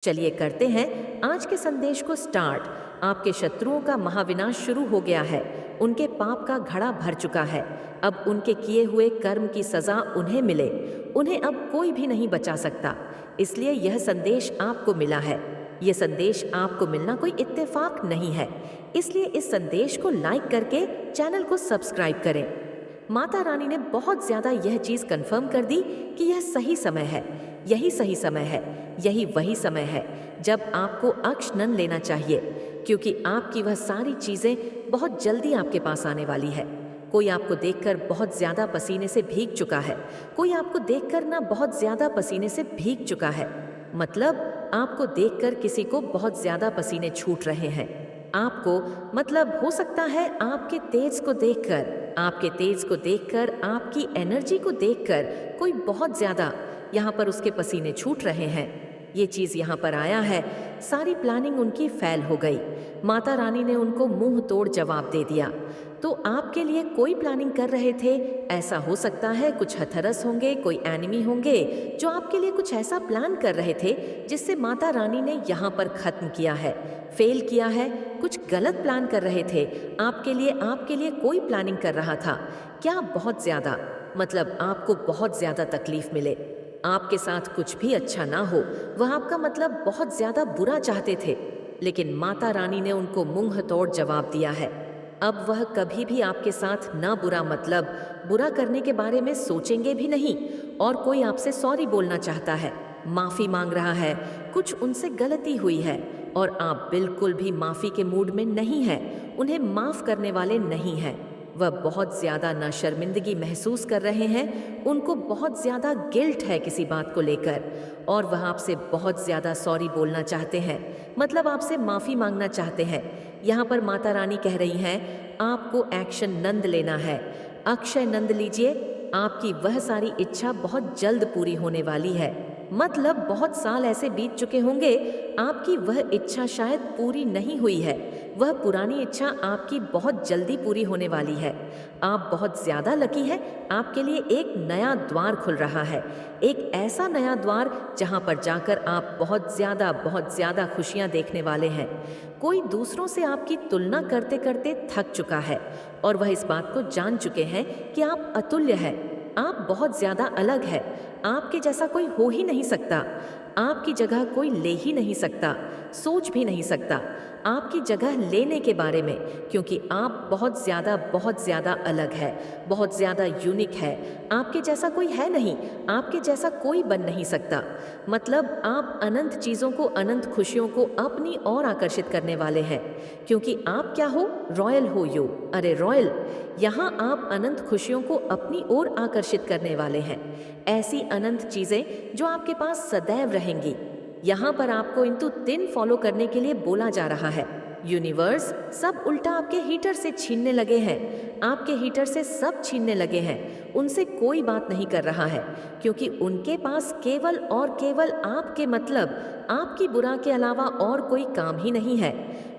चलिए करते हैं आज के संदेश को स्टार्ट। आपके शत्रुओं का महाविनाश शुरू हो गया है। उनके पाप का घड़ा भर चुका है। अब उनके किए हुए कर्म की सजा उन्हें मिले। उन्हें अब कोई भी नहीं बचा सकता। इसलिए यह संदेश आपको मिला है। यह संदेश आपको मिलना कोई इत्तेफाक नहीं है। इसलिए इस संदेश को लाइक करके चैनल को सब्सक्राइब करें। माता रानी ने बहुत ज्यादा यह चीज कंफर्म कर दी कि यह सही समय है। यही सही समय है। यही वही समय है जब आपको अक्षनन लेना चाहिए, क्योंकि आपकी वह सारी चीजें बहुत जल्दी आपके पास आने वाली है। कोई आपको देखकर बहुत ज्यादा पसीने से भीग चुका है। कोई आपको देखकर ना बहुत ज्यादा पसीने से भीग चुका है। मतलब आपको देखकर किसी को बहुत ज्यादा पसीने छूट रहे हैं। आपको मतलब हो सकता है आपके तेज को देखकर आपकी एनर्जी को देखकर कोई बहुत ज्यादा यहाँ पर उसके पसीने छूट रहे हैं। ये चीज यहाँ पर आया है। सारी प्लानिंग उनकी फेल हो गई। माता रानी ने उनको मुंह तोड़ जवाब दे दिया। तो आपके लिए कोई प्लानिंग कर रहे थे। ऐसा हो सकता है कुछ हथरस होंगे, कोई एनिमी होंगे जो आपके लिए कुछ ऐसा प्लान कर रहे थे जिससे माता रानी ने यहाँ पर खत्म किया है, फेल किया है। कुछ गलत प्लान कर रहे थे आपके लिए कोई प्लानिंग कर रहा था। क्या बहुत ज्यादा मतलब आपको बहुत ज्यादा तकलीफ मिले, आपके साथ कुछ भी अच्छा ना हो, वह आपका मतलब बहुत ज्यादा बुरा चाहते थे। लेकिन माता रानी ने उनको मुंह तोड़ जवाब दिया है। अब वह कभी भी आपके साथ ना बुरा मतलब बुरा करने के बारे में सोचेंगे भी नहीं। और कोई आपसे सॉरी बोलना चाहता है, माफी मांग रहा है, कुछ उनसे गलती हुई है और आप बिल्कुल भी माफी के मूड में नहीं है, उन्हें माफ करने वाले नहीं हैं। वह बहुत ज्यादा ना शर्मिंदगी महसूस कर रहे हैं, उनको बहुत ज्यादा गिल्ट है किसी बात को लेकर और वह आपसे बहुत ज्यादा सॉरी बोलना चाहते हैं, मतलब आपसे माफी मांगना चाहते हैं। यहाँ पर माता रानी कह रही हैं आपको एक्शन नंद लेना है, अक्षय नंद लीजिए। आपकी वह सारी इच्छा बहुत जल्द पूरी होने वाली है। मतलब बहुत साल ऐसे बीत चुके होंगे, आपकी वह इच्छा शायद पूरी नहीं हुई है। वह पुरानी इच्छा आपकी बहुत जल्दी पूरी होने वाली है। आप बहुत ज्यादा लकी है। आपके लिए एक नया द्वार खुल रहा है, एक ऐसा नया द्वार जहां पर जाकर आप बहुत ज्यादा खुशियां देखने वाले हैं। कोई दूसरों से आपकी तुलना करते करते थक चुका है और वह इस बात को जान चुके हैं कि आप अतुल्य है, आप बहुत ज्यादा अलग है। आपके जैसा कोई हो ही नहीं सकता। आपकी जगह कोई ले ही नहीं सकता, सोच भी नहीं सकता आपकी जगह लेने के बारे में, क्योंकि आप बहुत ज्यादा अलग है, बहुत ज्यादा यूनिक है। आपके जैसा कोई है नहीं, आपके जैसा कोई बन नहीं सकता। मतलब आप अनंत चीजों को, अनंत खुशियों को अपनी ओर आकर्षित करने वाले हैं, क्योंकि आप क्या हो, रॉयल हो यू। अरे रॉयल, यहाँ आप अनंत खुशियों को अपनी ओर आकर्षित करने वाले हैं। ऐसी अनंत चीजें जो आपके पास सदैव रहेंगी। यहाँ पर आपको इंटू 10 फॉलो करने के लिए बोला जा रहा है। यूनिवर्स सब उल्टा आपके हीटर से छीनने लगे हैं, आपके हीटर से सब छीनने लगे हैं। उनसे कोई बात नहीं कर रहा है, क्योंकि उनके पास केवल और केवल आपके मतलब आपकी बुरा के अलावा और कोई काम ही नहीं है।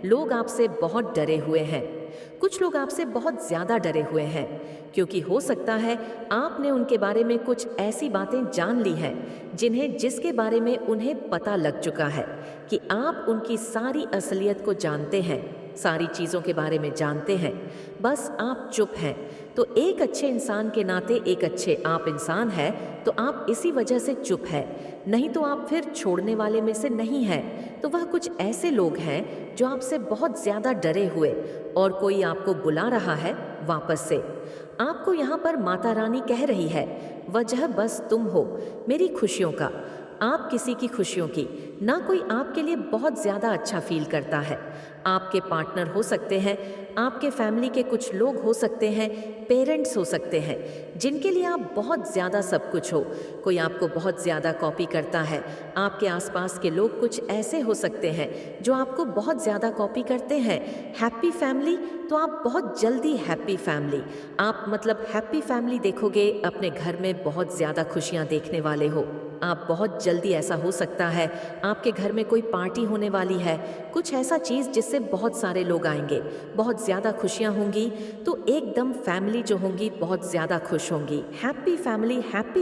लोग आपसे बहुत डरे हुए हैं। कुछ लोग आपसे बहुत ज्यादा डरे हुए हैं, क्योंकि हो सकता है आपने उनके बारे में कुछ ऐसी बातें जान ली हैं जिसके बारे में उन्हें पता लग चुका है कि आप उनकी सारी असलियत को जानते हैं, सारी चीजों के बारे में जानते हैं। बस आप चुप हैं। तो एक अच्छे इंसान के नाते एक अच्छे आप इंसान है, तो आप इसी वजह से चुप है, नहीं तो आप फिर छोड़ने वाले में से नहीं है। तो वह कुछ ऐसे लोग हैं जो आपसे बहुत ज्यादा डरे हुए और कोई आपको बुला रहा है वापस से। आपको यहाँ पर माता रानी कह रही है वजह बस तुम हो मेरी खुशियों का, आप किसी की खुशियों की। ना कोई आपके लिए बहुत ज्यादा अच्छा फील करता है। आपके पार्टनर हो सकते हैं, आपके फैमिली के कुछ लोग हो सकते हैं, पेरेंट्स हो सकते हैं, जिनके लिए आप बहुत ज्यादा सब कुछ हो। कोई आपको बहुत ज्यादा कॉपी करता है। आपके आसपास के लोग कुछ ऐसे हो सकते हैं जो आपको बहुत ज्यादा कॉपी करते हैं। हैप्पी फैमिली, तो आप बहुत जल्दी हैप्पी फैमिली, आप मतलब हैप्पी फैमिली देखोगे, अपने घर में बहुत ज्यादा खुशियां देखने वाले हो। आप बहुत जल्दी ऐसा हो सकता है आपके घर में कोई पार्टी होने वाली है, कुछ ऐसा चीज जिससे बहुत सारे लोग आएंगे, बहुत ज्यादा खुशियां होंगी, तो एकदम फैमिली जो होंगी बहुत ज्यादा खुश होंगी। हैप्पी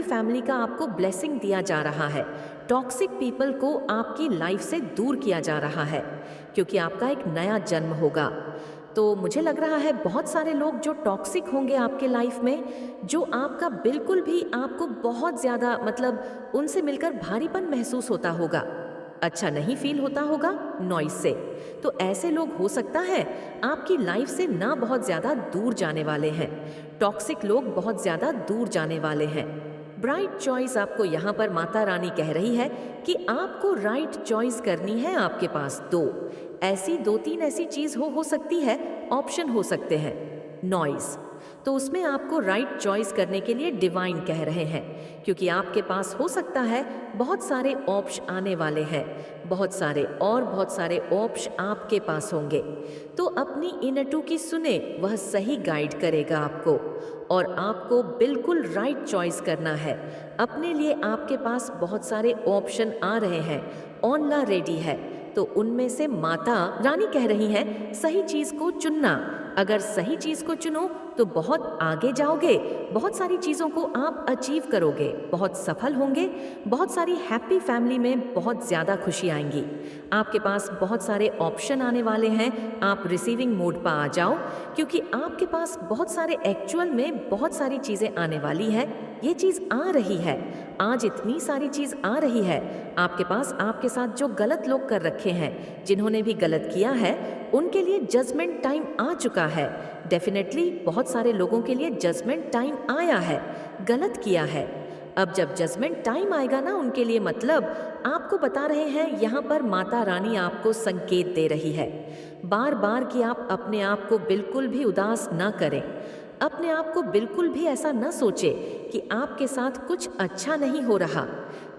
फैमिली का आपको ब्लेसिंग दिया जा रहा है। टॉक्सिक पीपल को आपकी लाइफ से दूर किया जा रहा है क्योंकि आपका एक नया जन्म होगा। तो मुझे लग रहा है बहुत सारे लोग जो टॉक्सिक होंगे आपके लाइफ में, जो आपका बिल्कुल भी आपको बहुत ज़्यादा मतलब उनसे मिलकर भारीपन महसूस होता होगा, अच्छा नहीं फील होता होगा नॉइस से। तो ऐसे लोग हो सकता है आपकी लाइफ से ना बहुत ज़्यादा दूर जाने वाले हैं। टॉक्सिक लोग बहुत ज़्यादा दूर जाने वाले हैं। ब्राइट चॉइस आपको यहाँ पर माता रानी कह रही है कि आपको राइट चॉइस करनी है। आपके पास दो तीन ऐसी चीज हो सकती है, ऑप्शन हो सकते हैं। नॉइस, तो उसमें आपको राइट चॉइस करने के लिए डिवाइन कह रहे हैं, क्योंकि आपके पास हो सकता है बहुत सारे ऑप्शन आने वाले हैं, बहुत सारे ऑप्शन आपके पास होंगे। तो अपनी इनटू की सुने, वह सही गाइड करेगा आपको और आपको बिल्कुल राइट चॉइस करना है अपने लिए। आपके पास बहुत सारे ऑप्शन आ रहे हैं, ऑनला रेडी है, तो उनमें से माता रानी कह रही है सही चीज को चुनना। अगर सही चीज को चुनो तो बहुत आगे जाओगे, बहुत सारी चीजों को आप अचीव करोगे, बहुत सफल होंगे, बहुत सारी हैप्पी फैमिली में बहुत ज्यादा खुशी आएंगी। आपके पास बहुत सारे ऑप्शन आने वाले हैं, आप रिसीविंग मोड पर आ जाओ, क्योंकि आपके पास बहुत सारे एक्चुअल में बहुत सारी चीजें आने वाली है। ये चीज आ रही है, आज इतनी सारी चीज आ रही है आपके पास। आपके साथ जो गलत लोग कर रखे हैं, जिन्होंने भी गलत किया है, उनके लिए जजमेंट टाइम आ चुका है। डेफिनेटली बहुत सारे लोगों के लिए जजमेंट टाइम आया है, गलत किया है। अब जब जजमेंट टाइम आएगा ना उनके लिए, मतलब आपको बता रहे हैं यहाँ पर माता रानी आपको संकेत दे रही है बार बार कि आप अपने आप को बिल्कुल भी उदास ना करें। अपने आप को बिल्कुल भी ऐसा न सोचे कि आपके साथ कुछ अच्छा नहीं हो रहा।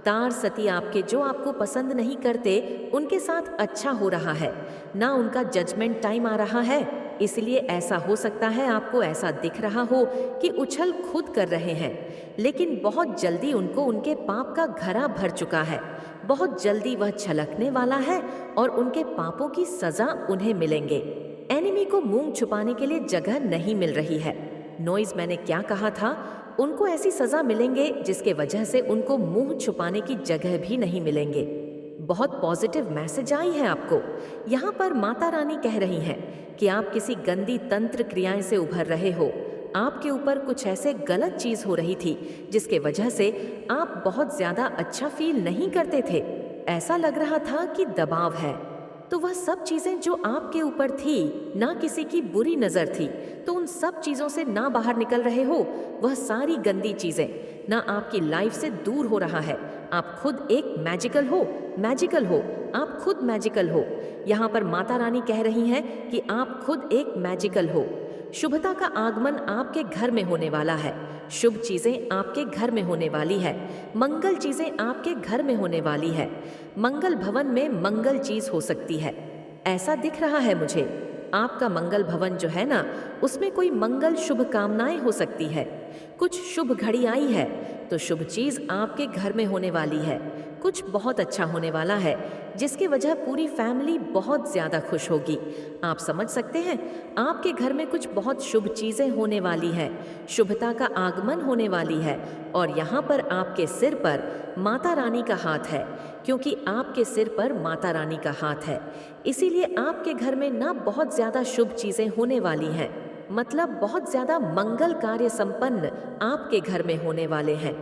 तार सती आपके जो आपको पसंद नहीं करते उनके साथ अच्छा हो रहा है ना, उनका जजमेंट टाइम आ रहा है। इसलिए ऐसा हो सकता है आपको ऐसा दिख रहा हो कि उछल खुद कर रहे हैं, लेकिन बहुत जल्दी उनको उनके पाप का घड़ा भर चुका है। बहुत जल्दी वह छलकने वाला है और उनके पापों की सजा उन्हें मिलेंगे। एनिमी को मुंह छुपाने के लिए जगह नहीं मिल रही है। नॉइज, मैंने क्या कहा था, उनको ऐसी सजा मिलेंगे जिसके वजह से उनको मुंह छुपाने की जगह भी नहीं मिलेंगे। बहुत पॉजिटिव मैसेज आई है आपको। यहाँ पर माता रानी कह रही हैं कि आप किसी गंदी तंत्र क्रियाएं से उभर रहे हो। आपके ऊपर कुछ ऐसे गलत चीज हो रही थी जिसके वजह से आप बहुत ज्यादा अच्छा फील नहीं करते थे। ऐसा लग रहा था कि दबाव है। तो वह सब चीजें जो आपके ऊपर थी, ना किसी की बुरी नजर थी, तो उन सब चीजों से ना बाहर निकल रहे हो। वह सारी गंदी चीजें ना आपकी लाइफ से दूर हो रहा है। आप खुद एक मैजिकल हो, आप खुद मैजिकल हो। यहाँ पर माता रानी कह रही हैं कि आप खुद एक मैजिकल हो। शुभता का आगमन आपके घर में होने वाला है। शुभ चीजें आपके घर में होने वाली है। मंगल चीजें आपके घर में होने वाली है। मंगल भवन में मंगल चीज हो सकती है, ऐसा दिख रहा है मुझे। आपका मंगल भवन जो है ना, उसमें कोई मंगल शुभ कामनाएं हो सकती है। कुछ शुभ घड़ी आई है, तो शुभ चीज आपके घर में होने वाली है। कुछ बहुत अच्छा होने वाला है जिसकी वजह पूरी फैमिली बहुत ज्यादा खुश होगी। आप समझ सकते हैं, आपके घर में कुछ बहुत शुभ चीजें होने वाली है, शुभता का आगमन होने वाली है। और यहाँ पर आपके सिर पर माता रानी का हाथ है, क्योंकि आपके सिर पर माता रानी का हाथ है, इसीलिए आपके घर में ना बहुत ज्यादा शुभ चीजें होने वाली हैं। मतलब बहुत ज्यादा मंगल कार्य संपन्न आपके घर में होने वाले हैं।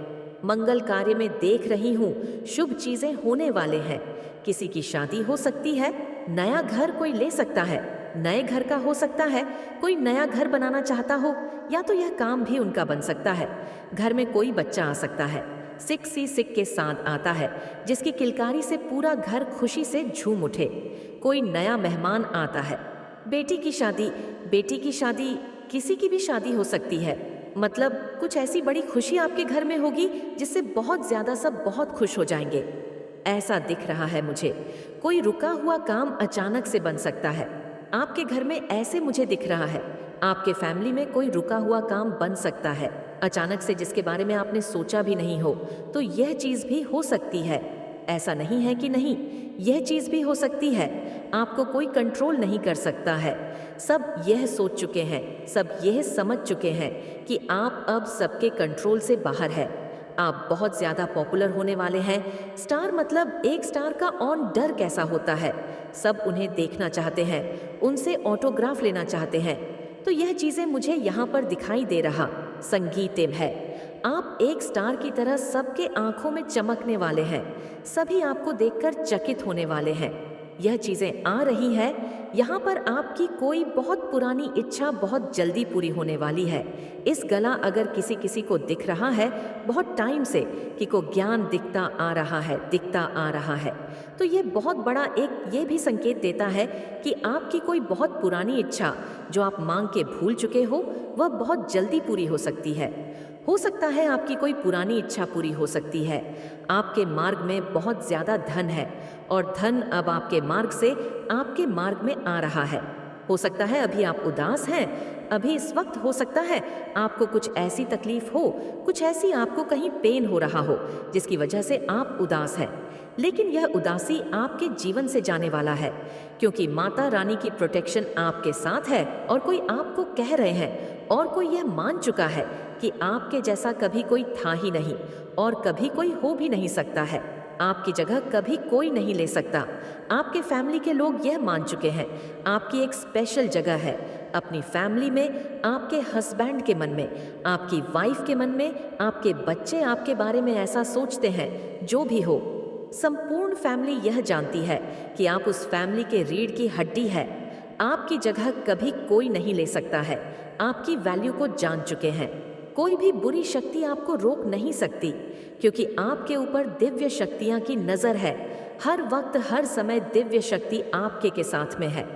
मंगल कार्य में देख रही हूँ शुभ चीजें होने वाले हैं। किसी की शादी हो सकती है, नया घर कोई ले सकता है, नए घर का हो सकता है, कोई नया घर बनाना चाहता हो, या तो यह काम भी उनका बन सकता है। घर में कोई बच्चा आ सकता है, 666 के साथ आता है, जिसकी किलकारी से पूरा घर खुशी से झूम उठे। कोई नया मेहमान आता है, बेटी की शादी, किसी की भी शादी हो सकती है। मतलब कुछ ऐसी बड़ी खुशी आपके घर में होगी जिससे बहुत ज्यादा सब बहुत खुश हो जाएंगे, ऐसा दिख रहा है मुझे। कोई रुका हुआ काम अचानक से बन सकता है आपके घर में, ऐसे मुझे दिख रहा है। आपके फैमिली में कोई रुका हुआ काम बन सकता है अचानक से, जिसके बारे में आपने सोचा भी नहीं हो, तो यह चीज भी हो सकती है। ऐसा नहीं है कि नहीं, यह चीज भी हो सकती है। आपको कोई कंट्रोल नहीं कर सकता है। सब यह सोच चुके हैं, सब यह समझ चुके हैं कि आप अब सबके कंट्रोल से बाहर है। आप बहुत ज़्यादा पॉपुलर होने वाले हैं। स्टार मतलब एक स्टार का ऑन डर कैसा होता है, सब उन्हें देखना चाहते हैं, उनसे ऑटोग्राफ लेना चाहते हैं। तो यह चीज़ें मुझे यहाँ पर दिखाई दे रहा संगीतम है। आप एक स्टार की तरह सबके आंखों में चमकने वाले हैं, सभी आपको देखकर चकित होने वाले हैं। यह चीज़ें आ रही है। यहाँ पर आपकी कोई बहुत पुरानी इच्छा बहुत जल्दी पूरी होने वाली है। इस गला अगर किसी किसी को दिख रहा है बहुत टाइम से कि को ज्ञान दिखता आ रहा है, दिखता आ रहा है, तो ये बहुत बड़ा एक ये भी संकेत देता है कि आपकी कोई बहुत पुरानी इच्छा जो आप मांग के भूल चुके हो वह बहुत जल्दी पूरी हो सकती है। हो सकता है आपकी कोई पुरानी इच्छा पूरी हो सकती है। आपके मार्ग में बहुत ज़्यादा धन है और धन अब आपके मार्ग से आपके मार्ग में आ रहा है। हो सकता है अभी आप उदास हैं, अभी इस वक्त हो सकता है आपको कुछ ऐसी तकलीफ हो, कुछ ऐसी आपको कहीं पेन हो रहा हो जिसकी वजह से आप उदास हैं। लेकिन यह उदासी आपके जीवन से जाने वाला है, क्योंकि माता रानी की प्रोटेक्शन आपके साथ है और कोई आपको कह रहे हैं और कोई यह मान चुका है कि आपके जैसा कभी कोई था ही नहीं और कभी कोई हो भी नहीं सकता है। आपकी जगह कभी कोई नहीं ले सकता। आपके फैमिली के लोग यह मान चुके हैं आपकी एक स्पेशल जगह है अपनी फैमिली में, आपके हस्बैंड के मन में, आपकी वाइफ के मन में, आपके बच्चे आपके बारे में ऐसा सोचते हैं। जो भी हो, संपूर्ण फैमिली यह जानती है कि आप उस फैमिली के रीढ़ की हड्डी है। आपकी जगह कभी कोई नहीं ले सकता है। आपकी वैल्यू को जान चुके हैं। कोई भी बुरी शक्ति आपको रोक नहीं सकती, क्योंकि आपके ऊपर दिव्य शक्तियां की नजर है। हर वक्त हर समय दिव्य शक्ति आपके के साथ में है।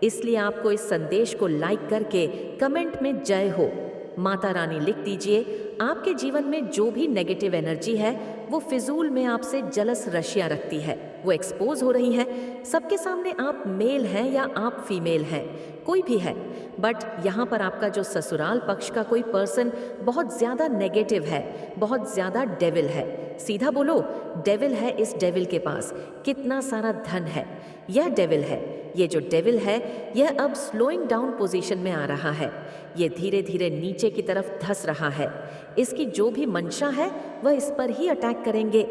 इसलिए आपको इस संदेश को लाइक करके कमेंट में जय हो माता रानी लिख दीजिए। आपके जीवन में जो भी नेगेटिव एनर्जी है वो फिजूल में आपसे जलस रशिया रखती है, वो एक्सपोज हो रही है। सबके सामने आप मेल हैं या आप फीमेल हैं, कोई भी है, बट यहाँ पर आपका जो ससुराल पक्ष का कोई पर्सन बहुत ज़्यादा नेगेटिव है, बहुत ज़्यादा डेविल है। सीधा बोलो, डेविल है। इस डेविल के पास कितना सारा धन है। यह डेविल है, ये जो डेविल है यह अब स्लोइंग डाउन पोजीशन में आ रहा है। ये धीरे धीरे नीचे की तरफ धंस रहा है। इसकी जो भी मंशा है वह इस पर ही अटैक करेंगे।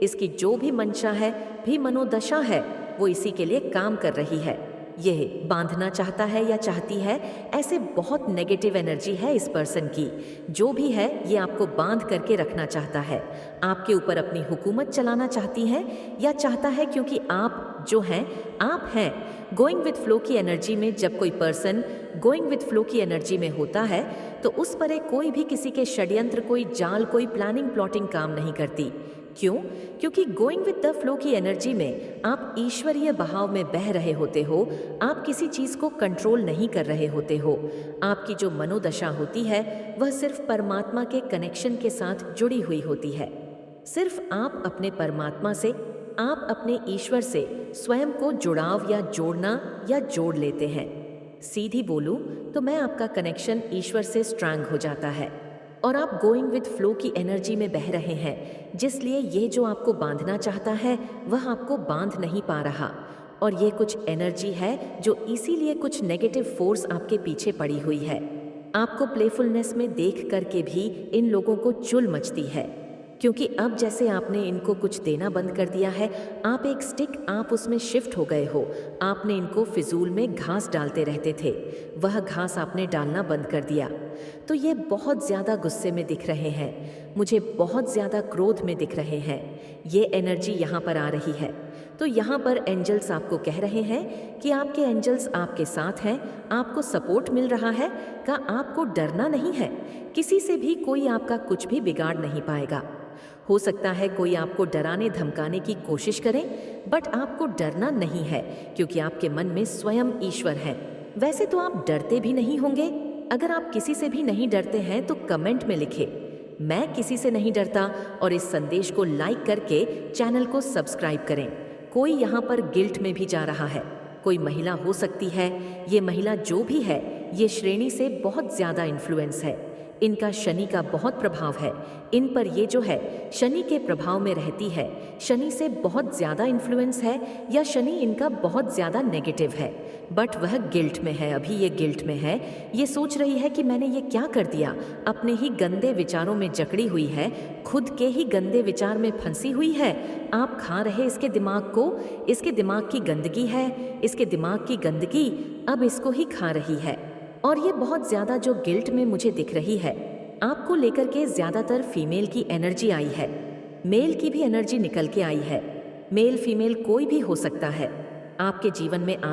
इसकी जो भी मंशा है, भी मनोदशा है, वो इसी के लिए काम कर रही है। यह बांधना चाहता है या चाहती है। ऐसे बहुत नेगेटिव एनर्जी है इस पर्सन की। जो भी है ये आपको बांध करके रखना चाहता है। आपके ऊपर अपनी हुकूमत चलाना चाहती है या चाहता है, क्योंकि आप जो हैं आप हैं गोइंग विथ फ्लो की एनर्जी में। जब कोई पर्सन गोइंग विथ फ्लो की एनर्जी में होता है तो उस पर कोई भी किसी के षड्यंत्र, कोई जाल, कोई प्लानिंग प्लॉटिंग काम नहीं करती। क्यों? क्योंकि गोइंग विद द फ्लो की एनर्जी में आप ईश्वरीय बहाव में बह रहे होते हो। आप किसी चीज़ को कंट्रोल नहीं कर रहे होते हो। आपकी जो मनोदशा होती है वह सिर्फ परमात्मा के कनेक्शन के साथ जुड़ी हुई होती है। सिर्फ आप अपने परमात्मा से, आप अपने ईश्वर से स्वयं को जुड़ाव या जोड़ना या जोड़ लेते हैं। सीधी बोलूं तो मैं आपका कनेक्शन ईश्वर से स्ट्रांग हो जाता है और आप गोइंग विथ फ्लो की एनर्जी में बह रहे हैं। जिसलिए ये जो आपको बांधना चाहता है वह आपको बांध नहीं पा रहा। और ये कुछ एनर्जी है जो इसीलिए कुछ नेगेटिव फोर्स आपके पीछे पड़ी हुई है। आपको प्लेफुलनेस में देख करके भी इन लोगों को चुल मचती है, क्योंकि अब जैसे आपने इनको कुछ देना बंद कर दिया है। आप एक स्टिक, आप उसमें शिफ्ट हो गए हो। आपने इनको फिजूल में घास डालते रहते थे, वह घास आपने डालना बंद कर दिया। तो ये बहुत ज़्यादा गुस्से में दिख रहे हैं, मुझे बहुत ज़्यादा क्रोध में दिख रहे हैं। ये एनर्जी यहाँ पर आ रही है। तो यहाँ पर एंजल्स आपको कह रहे हैं कि आपके एंजल्स आपके साथ हैं, आपको सपोर्ट मिल रहा है। का आपको डरना नहीं है, किसी से भी कोई आपका कुछ भी बिगाड़ नहीं पाएगा। हो सकता है कोई आपको डराने धमकाने की कोशिश करे, बट आपको डरना नहीं है, क्योंकि आपके मन में स्वयं ईश्वर है। वैसे तो आप डरते भी नहीं होंगे। अगर आप किसी से भी नहीं डरते हैं तो कमेंट में लिखें, मैं किसी से नहीं डरता, और इस संदेश को लाइक करके चैनल को सब्सक्राइब करें। कोई यहाँ पर गिल्ट में भी जा रहा है, कोई महिला हो सकती है। ये महिला जो भी है ये श्रेणी से बहुत ज़्यादा इन्फ्लुएंस है। इनका शनि का बहुत प्रभाव है। इन पर ये जो है शनि के प्रभाव में रहती है, शनि से बहुत ज़्यादा इन्फ्लुएंस है या शनि इनका बहुत ज़्यादा नेगेटिव है। बट वह गिल्ट में है, अभी ये गिल्ट में है। ये सोच रही है कि मैंने ये क्या कर दिया, अपने ही गंदे विचारों में जकड़ी हुई है, खुद के ही गंदे विचार में फंसी हुई है। आप खा रहे इसके दिमाग को, इसके दिमाग की गंदगी है, इसके दिमाग की गंदगी अब इसको ही खा रही है। और ये बहुत ज़्यादा जो गिल्ट में मुझे दिख रही है, आपको लेकर के ज़्यादातर फीमेल की एनर्जी आई है, मेल की भी एनर्जी निकल के आई है। मेल फीमेल कोई भी हो सकता है, आपके जीवन में आ